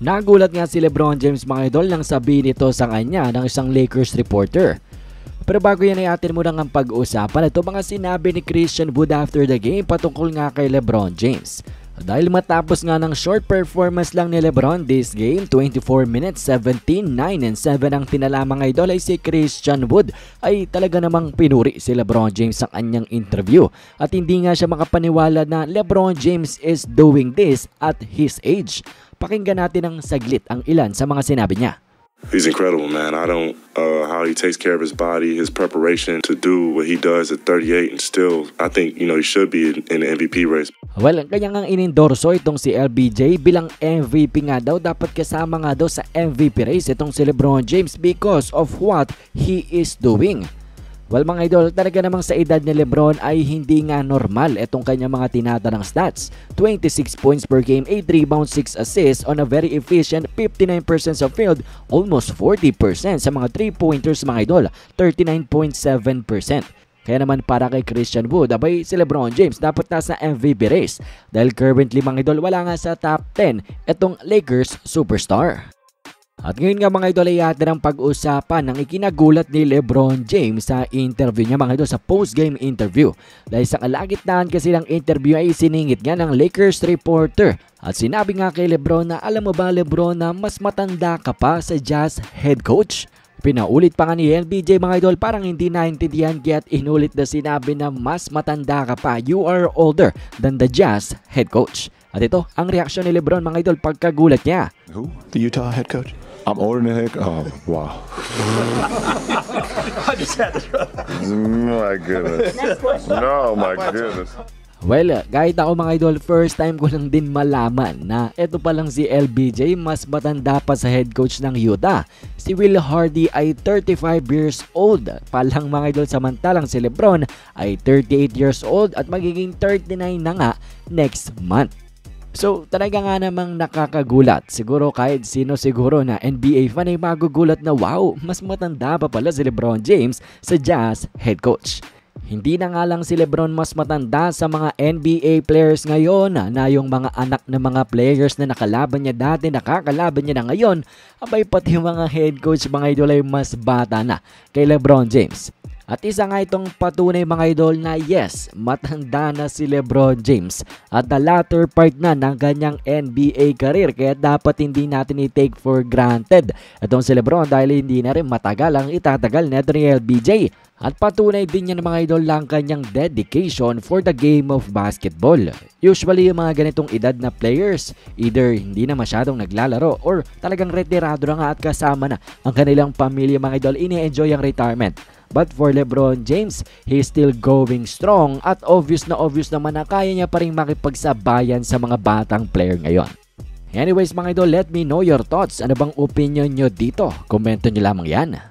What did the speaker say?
Nagulat nga si LeBron James mga idol nang sabihin ito sa kanya ng isang Lakers reporter. Pero bago yan ay atin mo nang ang pag-uusapan ito mga sinabi ni Christian Wood after the game patungkol nga kay LeBron James. Dahil matapos nga ng short performance lang ni LeBron this game, 24 minutes, 17, 9 and 7 ang tinala mga idol ay si Christian Wood ay talaga namang pinuri si LeBron James sa kanyang interview. At hindi nga siya makapaniwala na LeBron James is doing this at his age. Pakinggan natin ng saglit ang ilan sa mga sinabi niya. He's incredible, man. I don't how he takes care of his body, his preparation to do what he does at 38 and still, I think, he should be in the MVP race. Well, kanya nga inendorso itong si LBJ bilang MVP nga daw. Dapat kasama nga daw sa MVP race itong si LeBron James because of what he is doing. Well mga idol, talaga namang sa edad ni LeBron ay hindi nga normal itong kanyang mga tinatanang stats. 26 points per game, 8 rebounds, 6 assists on a very efficient 59% sa field, almost 40% sa mga 3-pointers mga idol, 39.7%. Kaya naman para kay Christian Wood, abay si LeBron James dapat nasa MVP race dahil currently mga idol wala nga sa top 10 itong Lakers superstar. At ngayon nga mga idol ay atin ang pag-usapan ng ikinagulat ni LeBron James sa interview niya mga idol sa post-game interview. Dahil sa kalagitnaan kasi ng interview ay siningit nga ng Lakers reporter. At sinabi nga kay LeBron na alam mo ba LeBron na mas matanda ka pa sa Jazz head coach? Pinaulit pa nga ni LBJ mga idol parang hindi naintindihan kaya't inulit na sinabi na mas matanda ka pa. You are older than the Jazz head coach. At ito ang reaksyon ni LeBron mga idol pagkagulat niya. Who? The Utah head coach? I'm older than heck. Oh, wow. I just had to throw. My goodness. No, my goodness. Well, kahit ako mga idol, first time ko lang din malaman na ito palang si LBJ mas matanda pa sa head coach ng Utah. Si Will Hardy ay 35 years old pa lang mga idol, samantalang si LeBron ay 38 years old at magiging 39 na nga next month. So talaga nga namang nakakagulat. Siguro kahit sino siguro na NBA fan ay magugulat na wow, mas matanda pa pala si LeBron James sa Jazz head coach. Hindi na nga lang si LeBron mas matanda sa mga NBA players ngayon na yung mga anak ng mga players na nakalaban niya dati, nakakalaban niya na ngayon, abay pati mga head coach mga idol ay mas bata na kay LeBron James. At isa nga itong patunay mga idol na yes, matanda na si LeBron James at the latter part na ng kanyang NBA career kaya dapat hindi natin i-take for granted itong si LeBron dahil hindi na rin matagal ang itatagal neto ni LBJ. At patunay din niya ng mga idol lang kanyang dedication for the game of basketball. Usually yung mga ganitong edad na players, either hindi na masyadong naglalaro or talagang retirado na nga at kasama na ang kanilang pamilya mga idol, ini-enjoy ang retirement. But for LeBron James, he's still going strong at obvious naman na kaya niya pa rin makipagsabayan sa mga batang player ngayon. Anyways mga idol, let me know your thoughts. Ano bang opinion nyo dito? Komento nyo lamang yan.